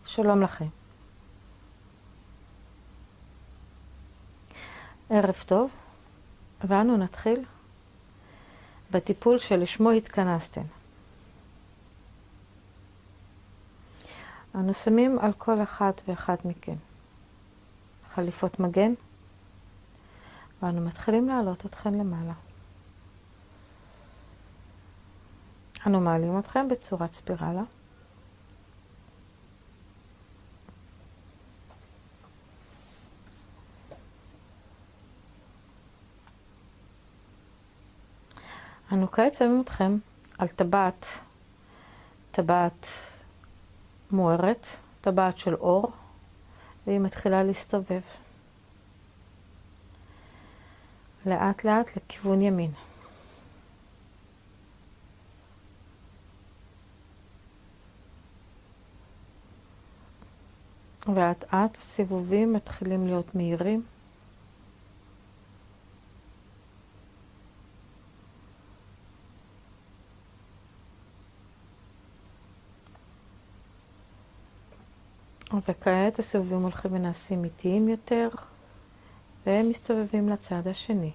שלום לכם. ערב טוב, ואנו נתחיל בטיפול שלשמו התכנסתם. אנו שמים על כל אחד ואחד מכם חליפות מגן, ואנו מתחילים להעלות אתכם למעלה. אנו מעלים אתכם בצורת ספירלה. אנו כעת שמים אתכם על טבעת מוארת, טבעת של אור, והיא מתחילה להסתובב לאט לאט לכיוון ימין. לאט לאט הסיבובים מתחילים להיות מהירים. וכעת הסיבובים הולכים ונעשים איטיים יותר, והם מסתובבים לצד השני.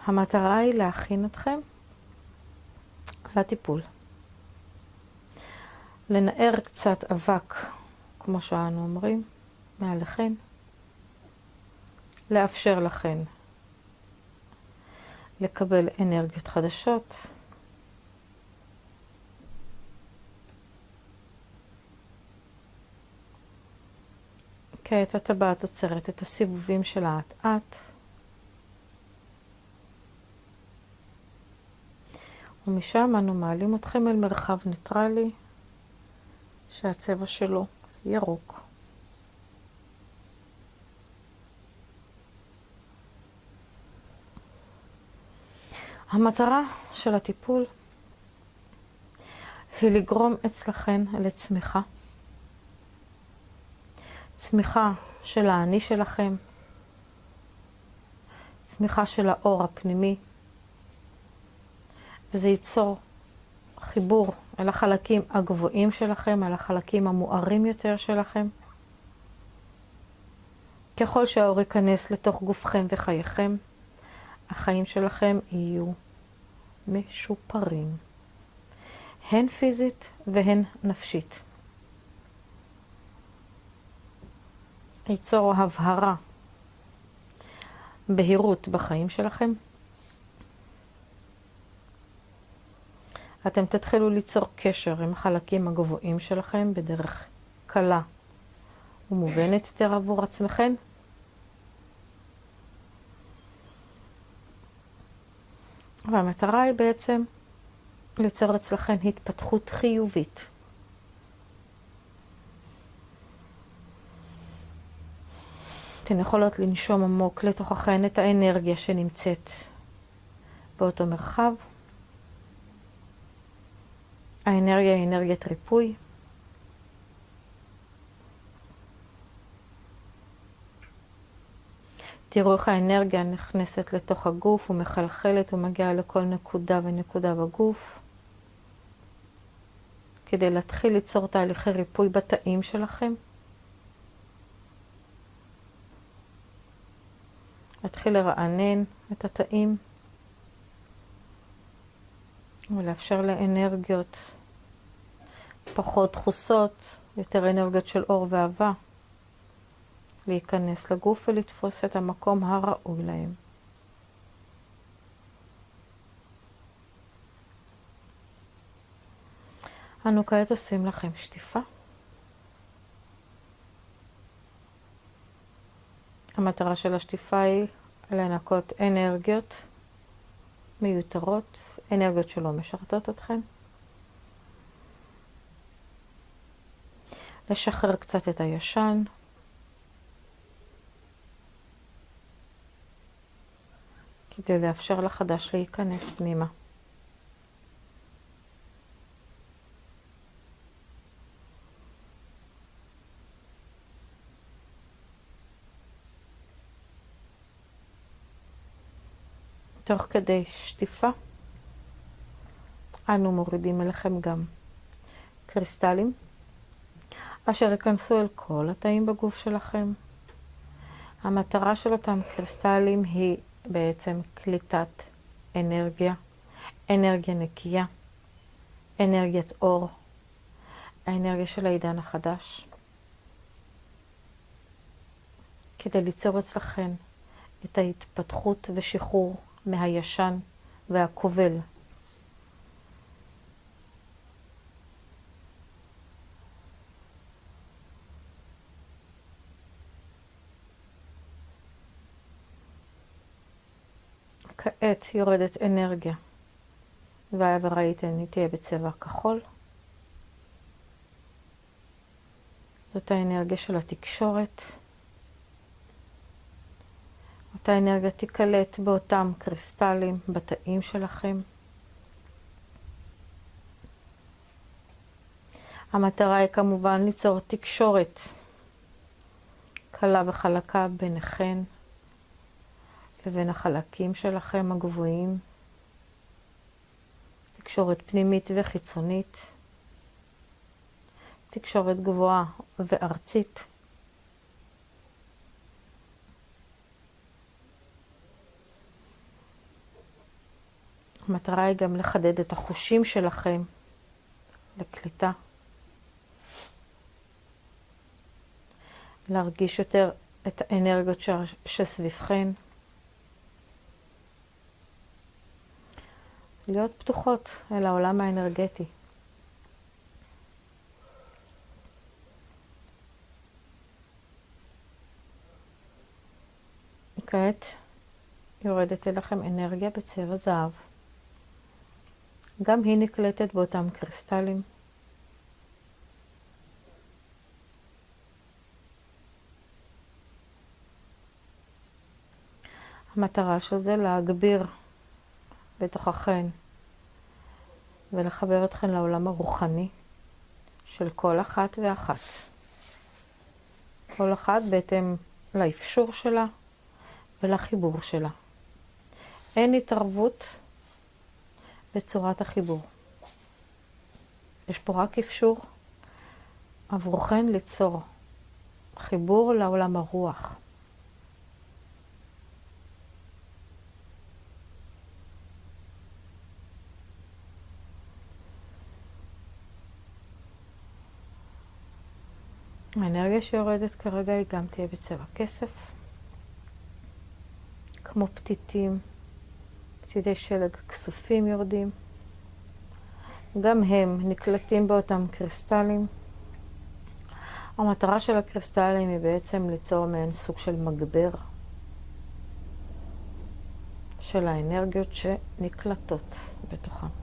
המטרה היא להכין אתכם לטיפול. לנער קצת אבק, כמו שאנו אומרים, מעליכן. לאפשר לכן לקבל אנרגיות חדשות. כעת הטבעת עוצרת את הסיבובים של לאט-לאט. ומשם אנו מעלים אתכם אל מרחב ניטרלי, שהצבע שלו ירוק. המטרה של הטיפול היא לגרום אצלכן לצמיחה. צמיחה של האני שלכם, צמיחה של האור הפנימי, וזה ייצור חיבור אל החלקים הגבוהים שלכם, אל החלקים המוארים יותר שלכם. ככל שהאור ייכנס לתוך גופכם וחייכם, החיים שלכם יהיו משופרים, הן פיזית והן נפשית. ייצור הבהרה, בהירות בחיים שלכם. אתם תתחילו ליצור קשר עם החלקים הגבוהים שלכם בדרך קלה ומובנת יותר עבור עצמכם. והמטרה היא בעצם ליצור אצלכם התפתחות חיובית. אתן יכולות לנשום עמוק לתוככן את האנרגיה שנמצאת באותו מרחב. האנרגיה היא אנרגיית ריפוי. תראו איך האנרגיה נכנסת לתוך הגוף ומחלחלת ומגיעה לכל נקודה ונקודה בגוף, כדי להתחיל ליצור תהליכי ריפוי בתאים שלכם. להתחיל לרענן את התאים ולאפשר לאנרגיות פחות דחוסות, יותר אנרגיות של אור ואהבה, להיכנס לגוף ולתפוס את המקום הראוי להם. אנו כעת עושים לכם שטיפה. המטרה של השטיפה היא לנקות אנרגיות מיותרות, אנרגיות שלא משרתות אתכן. לשחרר קצת את הישן. כדי לאפשר לחדש להיכנס פנימה. תוך כדי שטיפה, אנו מורידים אליכם גם קריסטלים אשר ייכנסו אל כל התאים בגוף שלכם. המטרה של אותם קריסטלים היא בעצם קליטת אנרגיה, אנרגיה נקייה, אנרגיית אור, האנרגיה של העידן החדש, כדי ליצור אצלכם את ההתפתחות ושחרור מהישן והכובל. כעת יורדת אנרגיה, וראיתם, היא תהיה בצבע כחול. זאת האנרגיה של התקשורת. אותה אנרגיה תיקלט באותם קריסטלים, בתאים שלכם. המטרה היא כמובן ליצור תקשורת קלה וחלקה ביניכם לבין החלקים שלכם הגבוהים. תקשורת פנימית וחיצונית. תקשורת גבוהה וארצית. המטרה היא גם לחדד את החושים שלכם לקליטה. להרגיש יותר את האנרגיות שסביבכן. להיות פתוחות אל העולם האנרגטי. כעת יורדת אליכם אנרגיה בצבע זהב. גם היא נקלטת באותם קריסטלים. המטרה של זה להגביר בתוככן ולחבר אתכן לעולם הרוחני של כל אחת ואחת. כל אחת בהתאם לאפשור שלה ולחיבור שלה. אין התערבות בצורת החיבור. יש פה רק אפשור עבורכן ליצור חיבור לעולם הרוח. האנרגיה שיורדת כרגע היא גם תהיה בצבע כסף. כמו פתיתים, פתיתי שלג כסופים יורדים. גם הם נקלטים באותם קריסטלים. המטרה של הקריסטלים היא בעצם ליצור מעין סוג של מגבר של האנרגיות שנקלטות בתוכם.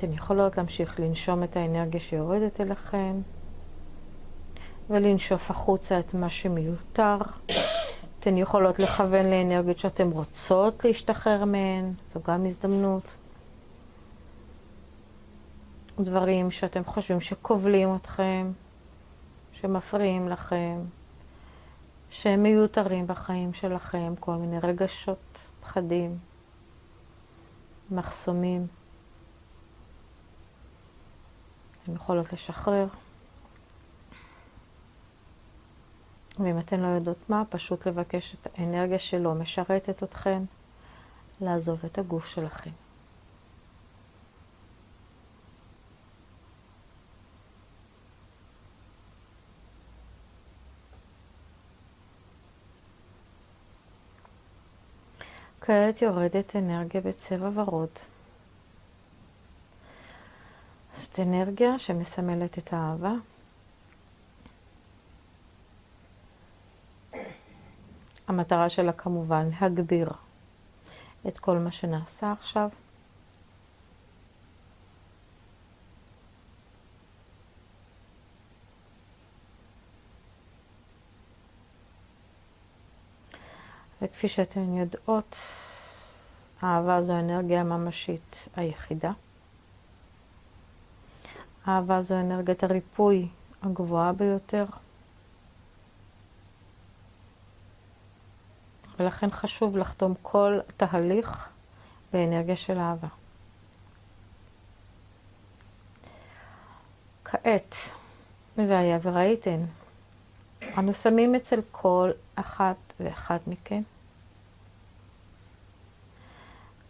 אתן יכולות להמשיך לנשום את האנרגיה שיורדת אליכם, ולנשוף החוצה את מה שמיותר. אתן יכולות לכוון לאנרגיות שאתן רוצות להשתחרר מהן, זו גם הזדמנות. דברים שאתם חושבים שכובלים אתכם, שמפריעים לכם, שהם מיותרים בחיים שלכם, כל מיני רגשות, פחדים, מחסומים. אתן יכולות לשחרר. ואם אתן לא יודעות מה, פשוט לבקש את האנרגיה שלא משרתת אתכן, לעזוב את הגוף שלכם. כעת יורדת אנרגיה בצבע ורוד. זאת אנרגיה שמסמלת את האהבה. המטרה שלה כמובן להגביר את כל מה שנעשה עכשיו. וכפי שאתן יודעות, האהבה זו האנרגיה הממשית היחידה. האהבה זו אנרגיית הריפוי הגבוהה ביותר. ולכן חשוב לחתום כל תהליך באנרגיה של אהבה. כעת, והיה וראיתן, אנו שמים אצל כל אחת ואחד מכן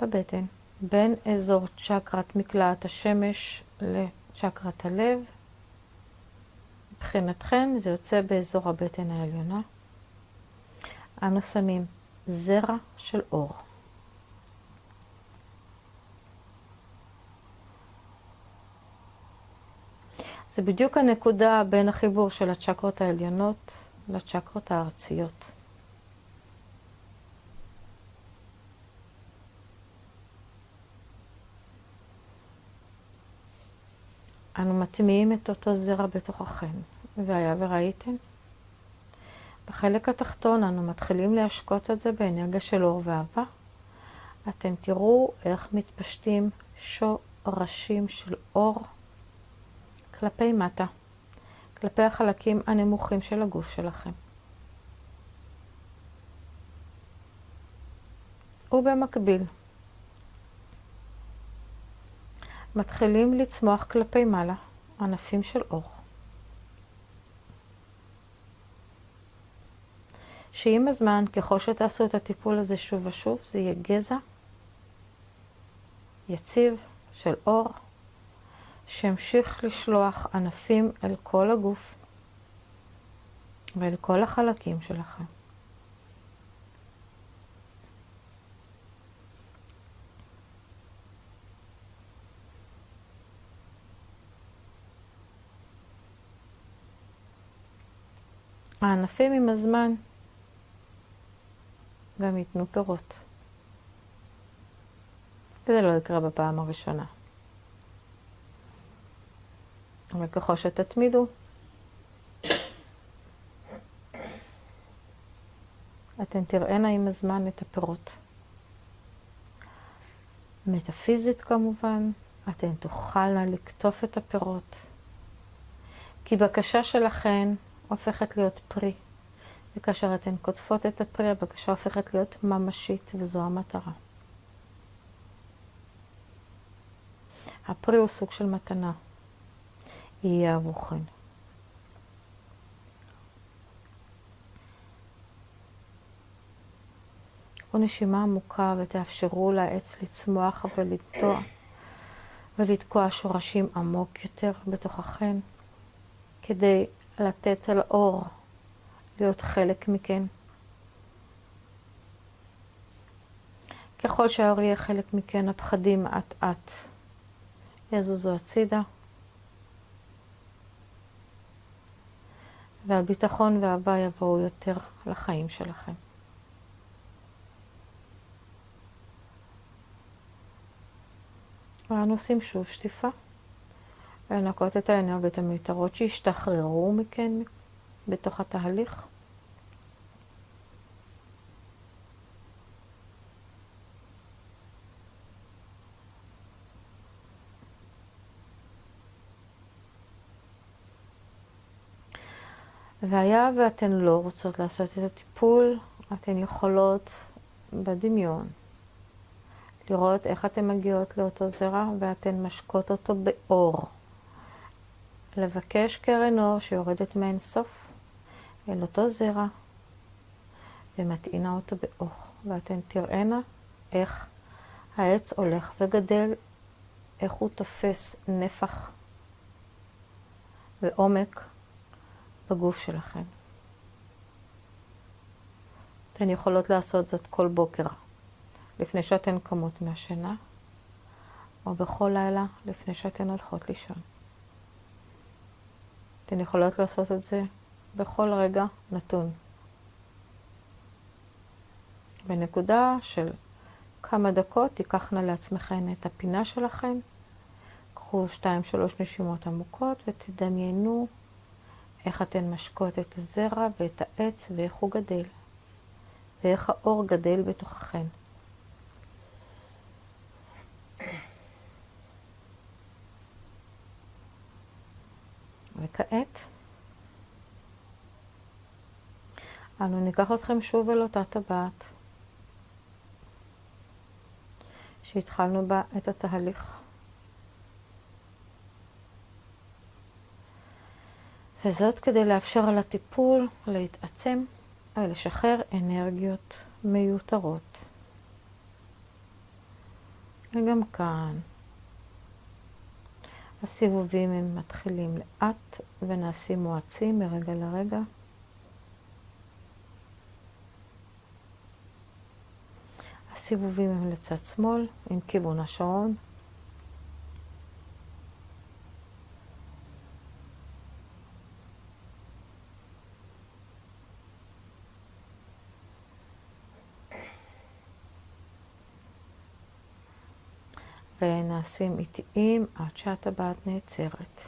בבטן, בין אזור צ'קרת מקלעת השמש לצ'קרת הלב. מבחינתכן זה יוצא באזור הבטן העליונה. אנו שמים זרע של אור. זה בדיוק הנקודה בין החיבור של הצ'קרות העליונות לצ'קרות הארציות. אנו מטמיעים את אותו זרע בתוככם, והיה וראיתם. בחלק התחתון אנו מתחילים להשקות את זה באנרגיה של אור ואהבה. אתם תראו איך מתפשטים שורשים של אור כלפי מטה, כלפי החלקים הנמוכים של הגוף שלכם. ובמקביל, מתחילים לצמוח כלפי מעלה ענפים של אור. שעם הזמן, ככל שתעשו את הטיפול הזה שוב ושוב, זה יהיה גזע יציב של אור, שהמשיך לשלוח ענפים אל כל הגוף ואל כל החלקים שלכם. הענפים עם הזמן גם ייתנו פירות. וזה לא יקרה בפעם הראשונה. אבל ככל שתתמידו, אתן תראינה עם הזמן את הפירות. מטאפיזית כמובן, אתן תוכלנה לקטוף את הפירות. כי בקשה שלכן הופכת להיות פרי. וכאשר אתן קוטפות את הפרי, הבקשה הופכת להיות ממשית, וזו המטרה. הפרי הוא סוג של מתנה. יהיה עבורכן. קחו נשימה עמוקה ותאפשרו לעץ לצמוח ולתקוע שורשים עמוק יותר בתוככן, כדי לתת על אור להיות חלק מכן. ככל שהאור יהיה חלק מכן, הפחדים מעט מעט יזוזו הצידה, והביטחון והאהבה יבואו יותר לחיים שלכם. ואנו עושים שוב שטיפה, לנקות את האנרגיות המיותרות שהשתחררו מכן בתוך התהליך. והיה ואתן לא רוצות לעשות את הטיפול, אתן יכולות בדמיון לראות איך אתן מגיעות לאותו זרע ואתן משקות אותו באור. לבקש קרן אור שיורדת מאין סוף אל אותו זרע ומטעינה אותו באור. ואתן תראינה איך העץ הולך וגדל, איך הוא תופס נפח ועומק בגוף שלכם. אתן יכולות לעשות זאת כל בוקר, לפני שאתן קמות מהשינה, או בכל לילה לפני שאתן הולכות לישון. אתן יכולות לעשות את זה בכל רגע נתון. בנקודה של כמה דקות תיקחנה לעצמכן את הפינה שלכם, קחו 2-3 נשימות עמוקות ותדמיינו איך אתן משקות את הזרע ואת העץ ואיך הוא גדל, ואיך האור גדל בתוככן. וכעת, אנו ניקח אתכם שוב אל אותה טבעת. שהתחלנו בה את התהליך. וזאת כדי לאפשר על הטיפול להתעצם ולשחרר אנרגיות מיותרות. וגם כאן הסיבובים הם מתחילים לאט ונעשים מואצים מרגע לרגע. הסיבובים הם לצד שמאל עם כיוון השעון. ונעשים איטיים עד שהטבעת נעצרת.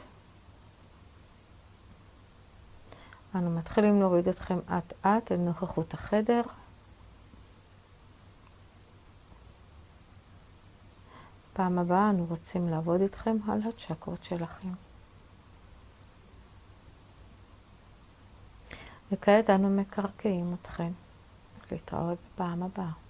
אנו מתחילים להוריד אתכם אט אט אל נוכחות החדר. פעם הבאה אנו רוצים לעבוד איתכם על הצ'קרות שלכם. וכעת אנו מקרקעים אתכם. להתראות בפעם הבאה.